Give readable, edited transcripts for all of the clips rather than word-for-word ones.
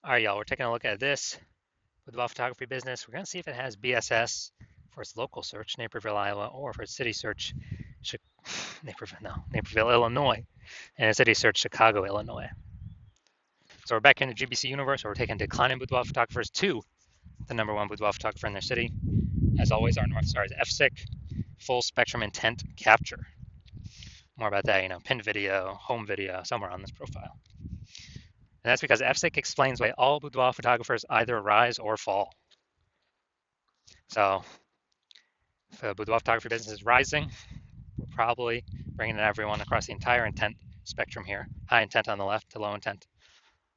All right, y'all, we're taking a look at this boudoir photography business. We're going to see if it has BSS for its local search, Naperville, Iowa, or for its city search, Naperville, Illinois, and its city search, Chicago, Illinois. So we're back in the GBC universe, where we're taking declining boudoir photographers to the number one boudoir photographer in their city. As always, our North Star is FSIC, full spectrum intent capture. More about that, pinned video, home video, somewhere on this profile. And that's because FSIC explains why all boudoir photographers either rise or fall. So if the boudoir photography business is rising, we're probably bringing in everyone across the entire intent spectrum here. High intent on the left to low intent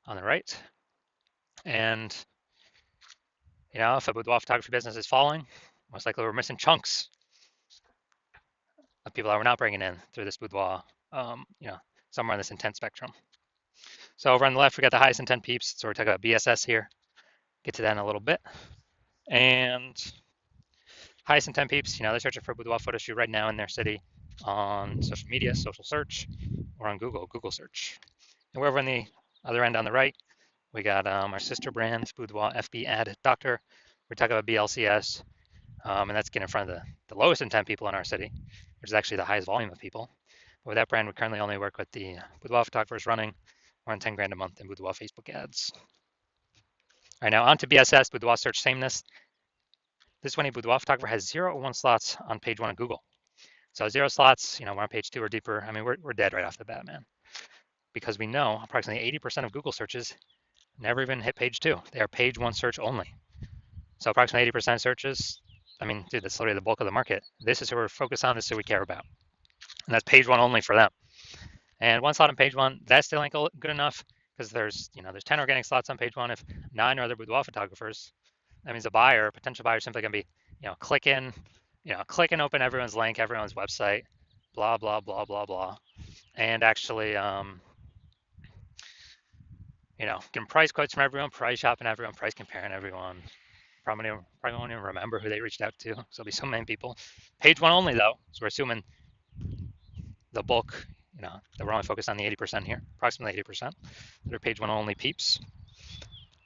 on the right. And, if a boudoir photography business is falling, most likely we're missing chunks of people that we're not bringing in through this boudoir, somewhere on this intent spectrum. So over on the left, we got the highest intent peeps. So we're talking about BSS here. Get to that in a little bit. And highest intent peeps, they're searching for a boudoir photo shoot right now in their city on social media, social search, or on Google search. And we're over on the other end on the right, we got our sister brand, Boudoir FB Ad Doctor. We're talking about BLCS, and that's getting in front of the lowest intent people in our city, which is actually the highest volume of people. But with that brand, we currently only work with the boudoir photographers running around 10 grand a month in boudoir Facebook ads. All right, now on to BSS, Boudoir Search Sameness. This is when a boudoir photographer has 0 or 1 slots on page 1 of Google. So 0 slots, we're on page 2 or deeper. I mean, we're dead right off the bat, man. Because we know approximately 80% of Google searches never even hit page 2. They are page 1 search only. So approximately 80% of searches, I mean, dude, that's literally the bulk of the market. This is who we're focused on, this is who we care about. And that's page 1 only for them. And 1 slot on page 1, that still ain't good enough because there's 10 organic slots on page 1. If 9 are other boudoir photographers, that means a buyer, a potential buyer, is simply going to be, click and open everyone's link, everyone's website, blah, blah, blah, blah, blah. And actually, getting price quotes from everyone, price shopping everyone, price comparing everyone. Probably won't even remember who they reached out to. So there'll be so many people. Page 1 only, though. So we're assuming the bulk, that we're only focused on the 80% here, approximately 80%. That are page 1 only peeps.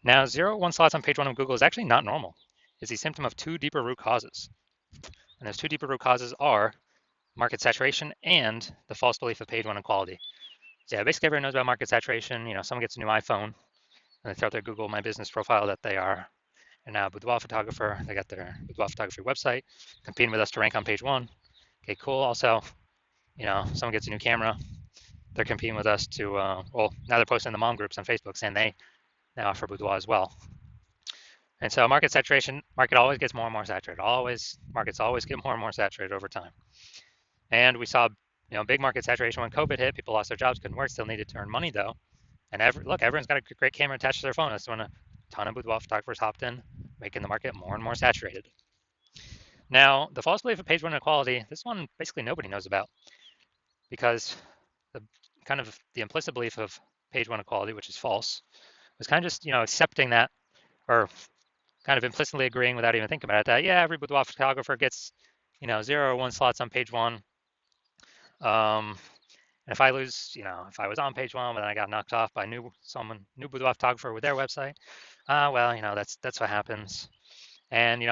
Now, 0 1 slots on page 1 of Google is actually not normal. It's a symptom of 2 deeper root causes. And those 2 deeper root causes are market saturation and the false belief of page 1 equality. So yeah, basically everyone knows about market saturation. Someone gets a new iPhone and they throw out their Google My Business profile that they are and now boudoir photographer. They got their boudoir photography website, competing with us to rank on page 1. Okay, cool. Also, someone gets a new camera. They're competing with us to, now they're posting in the mom groups on Facebook saying they now offer boudoir as well. And so market saturation, market always gets more and more saturated. Markets always get more and more saturated over time. And we saw, big market saturation when COVID hit. People lost their jobs, couldn't work, still needed to earn money though. And everyone's got a great camera attached to their phone. That's when a ton of boudoir photographers hopped in, making the market more and more saturated. Now, the false belief of page 1 inequality, this one basically nobody knows about because the implicit belief of page 1 equality, which is false, was kind of just, accepting that or kind of implicitly agreeing without even thinking about it that, yeah, every boudoir photographer gets, 0 or 1 slots on page 1. And if I lose, if I was on page 1, but then I got knocked off by new boudoir photographer with their website, well, that's what happens. And,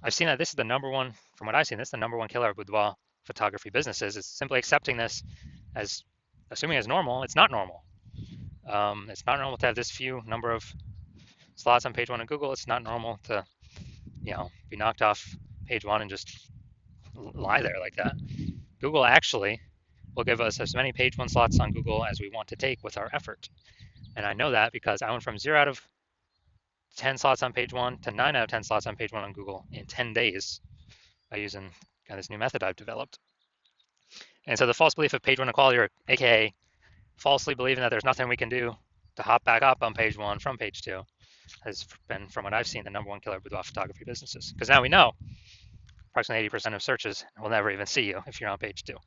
I've seen that this is the number one, from what I've seen, this is the number one killer of boudoir photography businesses. It's simply accepting this as, assuming it's normal. It's not normal. It's not normal to have this few number of slots on page 1 of Google. It's not normal to, be knocked off page 1 and just lie there like that. Google actually will give us as many page 1 slots on Google as we want to take with our effort. And I know that because I went from 0 out of 10 slots on page 1 to 9 out of 10 slots on page 1 on Google in 10 days by using this new method I've developed. And so the false belief of page 1 equality, or aka falsely believing that there's nothing we can do to hop back up on page 1 from page 2, has been, from what I've seen, the number one killer of boudoir photography businesses. Because now we know approximately 80% of searches will never even see you if you're on page 2. And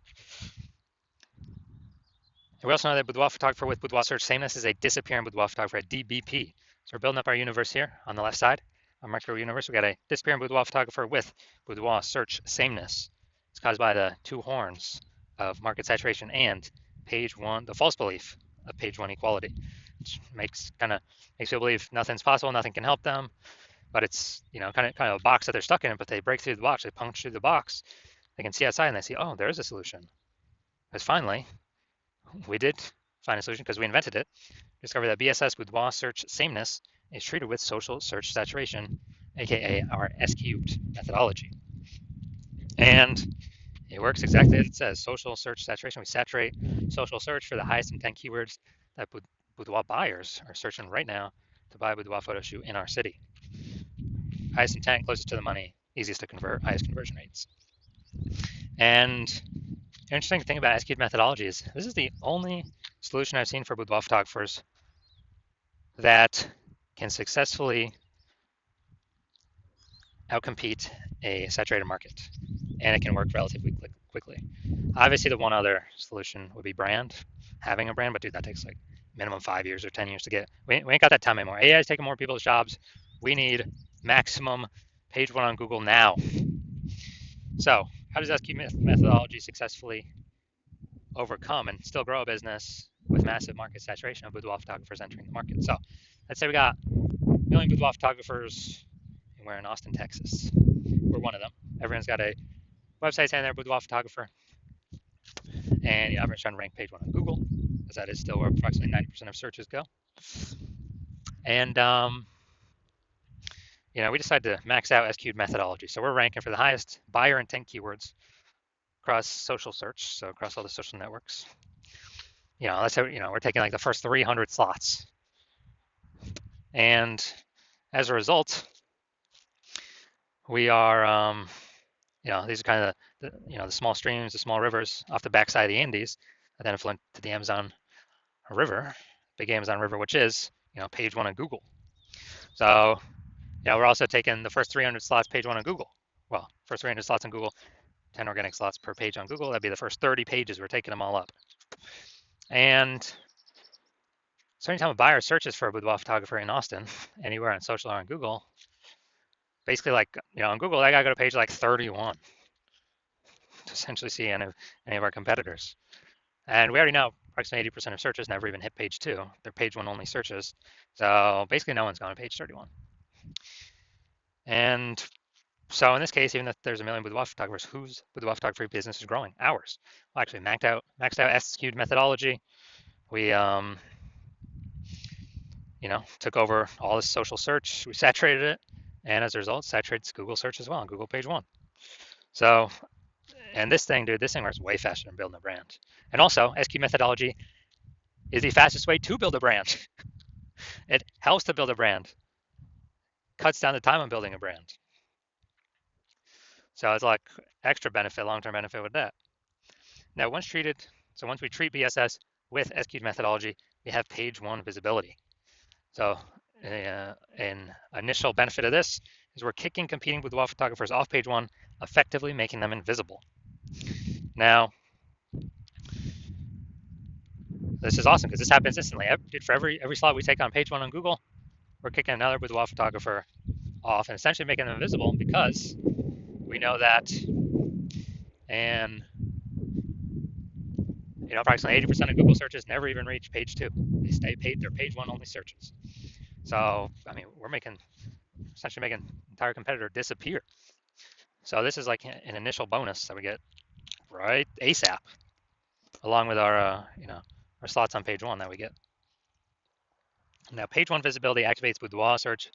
we also know that boudoir photographer with boudoir search sameness is a disappearing boudoir photographer, a DBP. So we're building up our universe here on the left side, our micro universe. We got a disappearing boudoir photographer with boudoir search sameness. It's caused by the 2 horns of market saturation and page 1, the false belief of page 1 equality. makes people believe nothing's possible, nothing can help them, but it's kind of a box that they're stuck in. But they break through the box, they punch through the box, they can see outside and they see, oh, there is a solution. Because finally, we did find a solution because we invented it. Discovered that BSS Boudoir search sameness is treated with social search saturation, aka our S cubed methodology. And it works exactly as it says. Social search saturation. We saturate social search for the highest intent keywords that boudoir buyers are searching right now to buy a boudoir photo shoot in our city. Highest intent, closest to the money, easiest to convert, highest conversion rates. And the interesting thing about S-cubed methodology is this is the only solution I've seen for boudoir photographers that can successfully outcompete a saturated market, and it can work relatively quickly. Obviously, the one other solution would be brand, having a brand, but dude, that takes like minimum 5 years or 10 years to get. We ain't got that time anymore. AI is taking more people's jobs. We need maximum page one on Google now. So, how does S-cubed methodology successfully overcome and still grow a business with massive market saturation of boudoir photographers entering the market? So, let's say we got a million boudoir photographers, and we're in Austin, Texas. We're one of them. Everyone's got a website saying they're a boudoir photographer, and everyone's trying to rank page one on Google, because that is still where approximately 90% of searches go. And we decided to max out S-cubed methodology. So we're ranking for the highest buyer intent keywords across social search, so across all the social networks. Let's say we're taking like the first 300 slots, and as a result, we are these are kind of the small streams, the small rivers off the backside of the Andes that then flow into the Amazon River, big Amazon River, which is page one on Google. So we're also taking the first 300 slots page one on Google. Well, first 300 slots on Google, 10 organic slots per page on Google. That'd be the first 30 pages. We're taking them all up. And so anytime a buyer searches for a boudoir photographer in Austin, anywhere on social or on Google, basically like on Google, I gotta go to page like 31 to essentially see any of our competitors. And we already know approximately 80% of searches never even hit page two. They're page one only searches. So basically no one's gone to page 31. And so in this case, even if there's a million boudoir photographers, whose boudoir photography business is growing? Ours. Well, actually maxed out S-cubed methodology. We took over all this social search. We saturated it, and as a result, saturates Google search as well on Google page one. So, and this thing works way faster than building a brand. And also, S-cubed methodology is the fastest way to build a brand. It helps to build a brand, cuts down the time on building a brand. So it's like extra benefit, long-term benefit with that. Now, once we treat BSS with S-cubed methodology, we have page one visibility. So an initial benefit of this is we're kicking competing boudoir photographers off page one, effectively making them invisible. Now, this is awesome because this happens instantly. For every slot we take on page one on Google, we're kicking another boudoir photographer off and essentially making them invisible because we know that, and approximately 80% of Google searches never even reach page two. They stay they're page one only searches. So we're essentially making an entire competitor disappear. So this is like an initial bonus that we get right ASAP, along with our our slots on page one that we get. Now, page one visibility activates boudoir search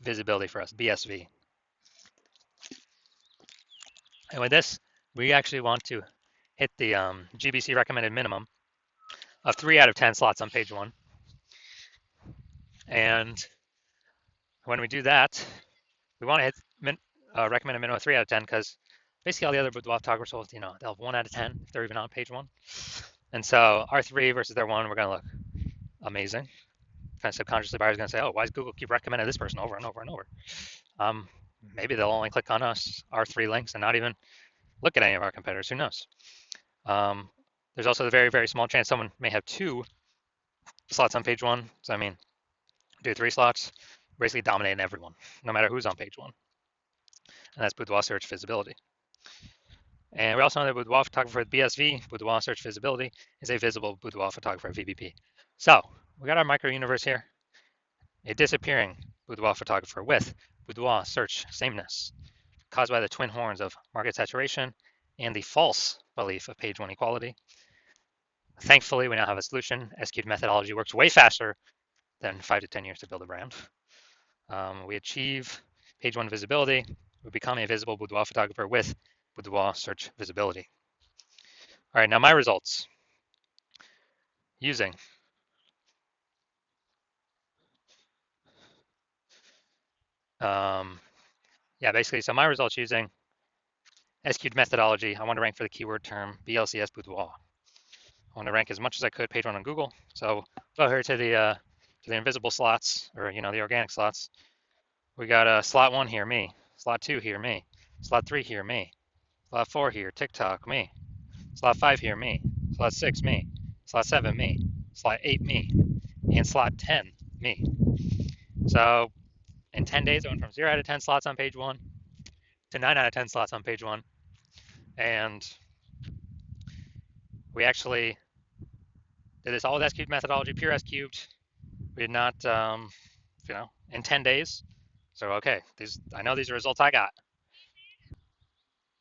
visibility for us, BSV. And with this, we actually want to hit the GBC recommended minimum of 3 out of 10 slots on page one. And when we do that, we want to hit recommended minimum of 3 out of 10 because basically all the other boudoir photographers will, they'll have 1 out of 10 if they're even on page one. And so our 3 versus their 1, we're going to look amazing. Kind of subconsciously, buyers are going to say, oh, why does Google keep recommending this person over and over and over? Maybe they'll only click on our 3 links and not even look at any of our competitors. Who knows? There's also the very, very small chance someone may have 2 slots on page one. So do 3 slots, basically dominating everyone, no matter who's on page one. And that's boudoir search visibility. And we also know that boudoir photographer with BSV, boudoir search visibility, is a visible boudoir photographer VBP. So we got our micro universe here. A disappearing boudoir photographer with boudoir search sameness caused by the twin horns of market saturation and the false belief of page one equality. Thankfully, we now have a solution. SQ'd methodology works way faster than 5 to 10 years to build a brand. We achieve page one visibility. We become a visible boudoir photographer with boudoir search visibility. All right, now my results using basically, so my results using SQ'd methodology. I want to rank for the keyword term BLCS boudoir. I want to rank as much as I could page one on Google. So go here to the invisible slots, or the organic slots. We got slot 1 here, me. Slot 2 here, me. Slot 3 here, me. Slot 4 here, TikTok, me. Slot 5 here, me. Slot 6, me. Slot 7, me. Slot 8, me. And slot 10, me. So in 10 days, I went from 0 out of 10 slots on page 1 to 9 out of 10 slots on page 1. And we actually did this all with S-cubed methodology, pure S-cubed. We did not, in 10 days. So, okay, I know these are results I got.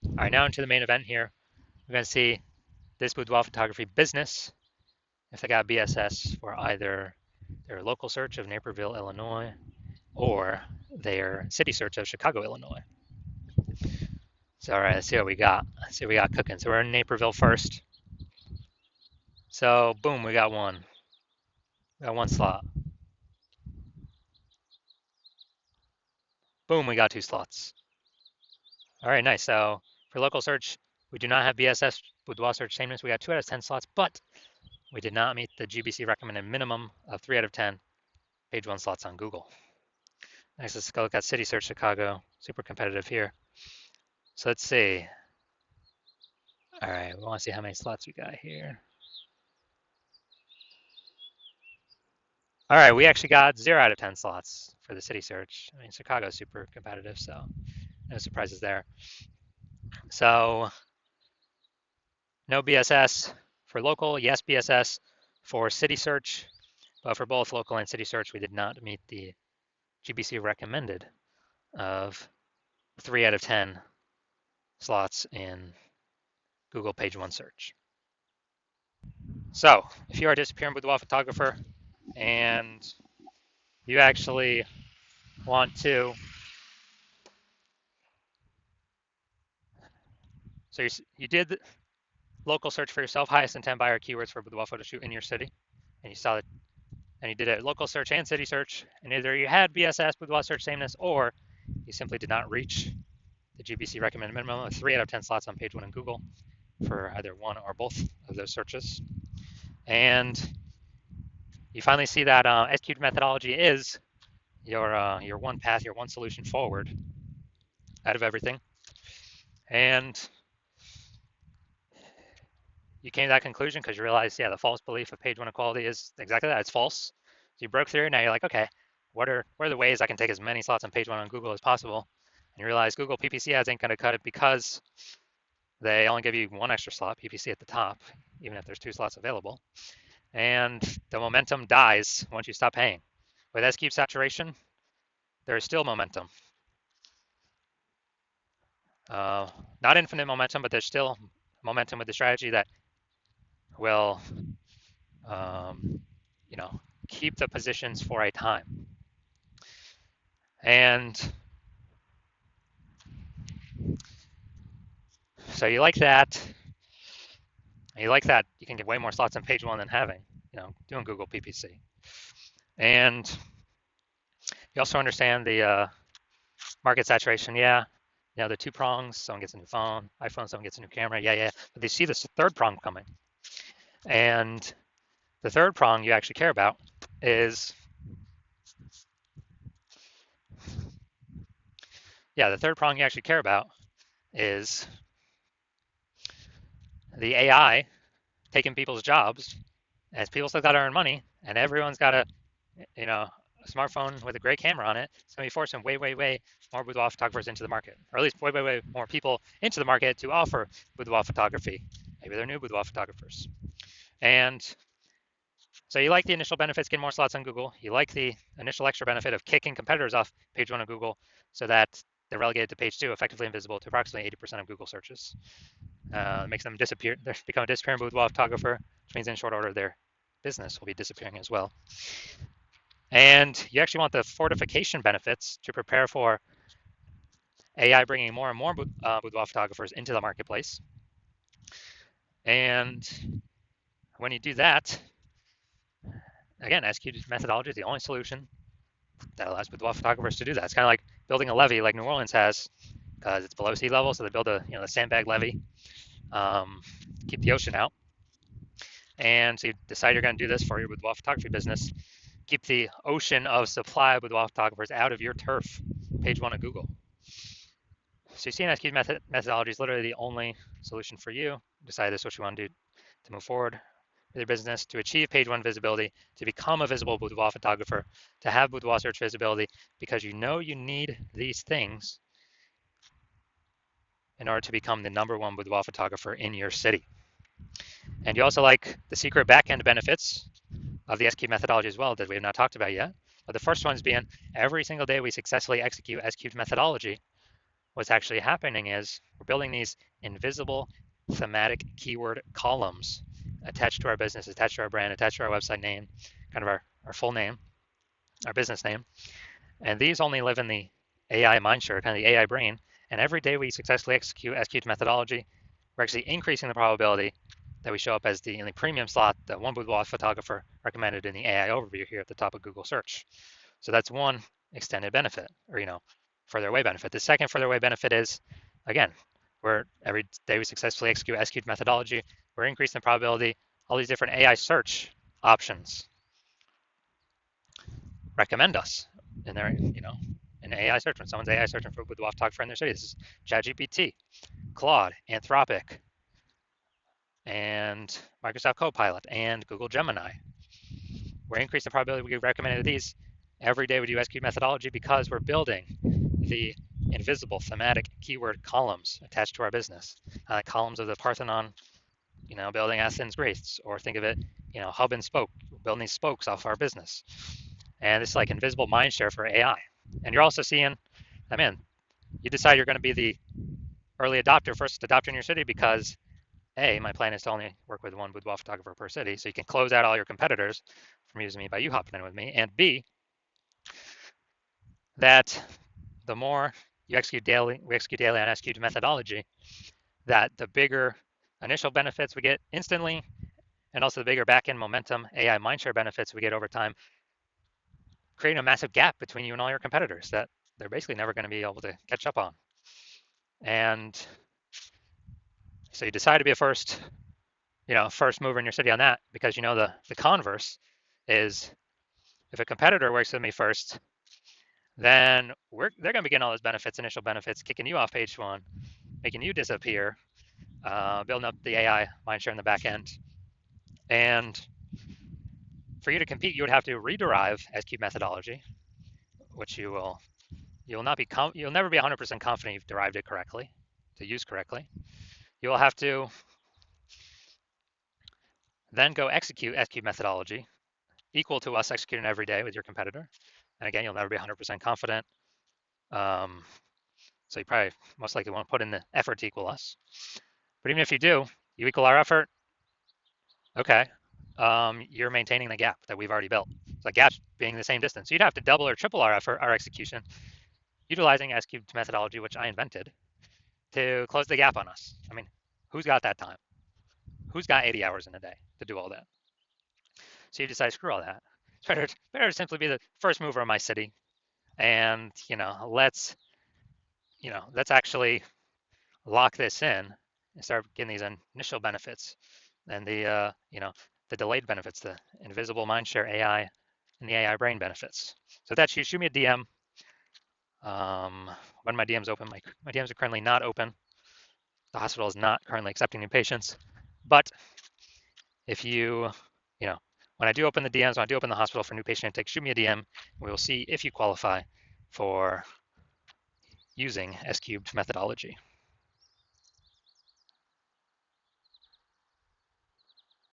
All right, now into the main event here. We're going to see this boudoir photography business, if they got BSS for either their local search of Naperville, Illinois, or their city search of Chicago, Illinois. So, all right, let's see what we got. Let's see what we got cooking. So we're in Naperville first. So, boom, we got one. We got one slot. Boom, we got 2 slots. All right, nice. So for local search, we do not have BSS boudoir search sameness. We got 2 out of 10 slots, but we did not meet the GBC recommended minimum of 3 out of 10 page 1 slots on Google. Next, let's go look at City Search Chicago. Super competitive here. So let's see. All right, we want to see how many slots we got here. All right, we actually got 0 out of 10 slots for the city search. I mean, Chicago's super competitive, so no surprises there. So no BSS for local, yes BSS for city search, but for both local and city search, we did not meet the GBC recommended of 3 out of 10 slots in Google page 1 search. So if you are a disappearing boudoir photographer and you actually want to, so you did local search for yourself, highest intent buyer keywords for boudoir photo shoot in your city, and you saw it, and you did a local search and city search, and either you had BSS boudoir search sameness, or you simply did not reach the GBC recommended minimum of 3 out of 10 slots on page 1 in Google for either one or both of those searches. And you finally see that SQ'd methodology is your one path, your one solution forward out of everything. And you came to that conclusion because you realized, the false belief of page 1 equality is exactly that. It's false. So you broke through. Now you're like, okay, what are the ways I can take as many slots on page 1 on Google as possible? And you realize Google PPC ads ain't going to cut it because they only give you 1 extra slot, PPC at the top, even if there's 2 slots available. And the momentum dies once you stop paying. With S-cube saturation, there is still momentum. Not infinite momentum, but there's still momentum with the strategy that will, keep the positions for a time. And so you like that. You can get way more slots on page 1 than having, doing Google PPC. And you also understand the market saturation. The 2 prongs, someone gets a new phone, iPhone, someone gets a new camera. But they see this 3rd prong coming. And the 3rd prong you actually care about is, the 3rd prong you actually care about is the AI taking people's jobs, as people still got to earn money, and everyone's got a smartphone with a great camera on it. It's going to be forcing way more boudoir photographers into the market, or at least way more people into the market to offer boudoir photography. Maybe they're new boudoir photographers. And So you like the initial benefits, getting more slots on Google. You like the initial extra benefit of kicking competitors off page 1 of Google so that they're relegated to page 2, effectively invisible to approximately 80% of Google searches. It makes them disappear. They become a disappearing boudoir photographer, which means in short order their business will be disappearing as well. And you actually want the fortification benefits to prepare for AI bringing more and more boudoir photographers into the marketplace. And when you do that, again, executed methodology is the only solution that allows boudoir photographers to do that. It's kind of like building a levee like New Orleans has, because it's below sea level, so they build a the sandbag levee, keep the ocean out. And so you decide you're going to do this for your boudoir photography business. Keep the ocean of supply of boudoir photographers out of your turf, page 1 of Google. So you see, an executed methodology is literally the only solution for you. Decide this is what you want to do to move forward with your business, to achieve page 1 visibility, to become a visible boudoir photographer, to have boudoir search visibility, because you know you need these things in order to become the #1 boudoir photographer in your city. And you also like the secret backend benefits of the SQ methodology as well that we have not talked about yet. But the first one's being every single day we successfully execute SQ methodology, what's actually happening is we're building these invisible thematic keyword columns attached to our business, attached to our brand, attached to our website name, kind of our full name, our business name. And these only live in the AI mindshare, kind of the AI brain. And every day we successfully execute SQ methodology, we're actually increasing the probability that we show up as the premium slot, the one boudoir photographer recommended in the AI overview here at the top of Google search. So that's one extended benefit, or further away benefit. The second further away benefit is, again, where every day we successfully execute methodology, we're increasing the probability all these different AI search options recommend us in their, in AI search. When someone's AI searching for boudoir photographer in their city, this is ChatGPT, Claude, Anthropic, and Microsoft Copilot, and Google Gemini. We're increasing the probability we get recommended to these every day we do SQ methodology because we're building the invisible thematic keyword columns attached to our business, columns of the Parthenon, building Athens, Greece, or think of it, hub and spoke, building these spokes off our business. And it's like invisible mindshare for AI. And you're also seeing, you decide you're going to be the early adopter, first adopter in your city because A, my plan is to only work with one boudoir photographer per city, so you can close out all your competitors from using me by you hopping in with me. And B, that the more we execute daily on execute methodology, that the bigger initial benefits we get instantly, and also the bigger back-end momentum AI mindshare benefits we get over time, creating a massive gap between you and all your competitors that they're basically never going to be able to catch up on. And so you decide to be a first mover in your city on that, because the converse is, if a competitor works with me first, then they're going to be getting all those benefits, initial benefits, kicking you off page 1, making you disappear, building up the AI mindshare in the back end. And for you to compete, you would have to rederive SQ methodology, which you'll never be 100% confident you've derived it correctly, to use correctly. You will have to then go execute SQ methodology equal to us executing every day with your competitor. And again, you'll never be 100% confident. So you probably most likely won't put in the effort to equal us. But even if you do, you equal our effort, okay, you're maintaining the gap that we've already built. So the gap being the same distance. So you'd have to double or triple our effort, our execution, utilizing SQ methodology, which I invented, to close the gap on us. Who's got that time? Who's got 80 hours in a day to do all that? So you decide, screw all that. It's better to simply be the first mover in my city, and let's actually lock this in and start getting these initial benefits and the delayed benefits, the invisible mindshare AI and the AI brain benefits. So that's you. Shoot me a DM. When my DM's open, my DMs are currently not open. The hospital is not currently accepting new patients, but if you when I do open the DMs, when I do open the hospital for new patient intake, shoot me a DM. We will see if you qualify for using S-cubed methodology.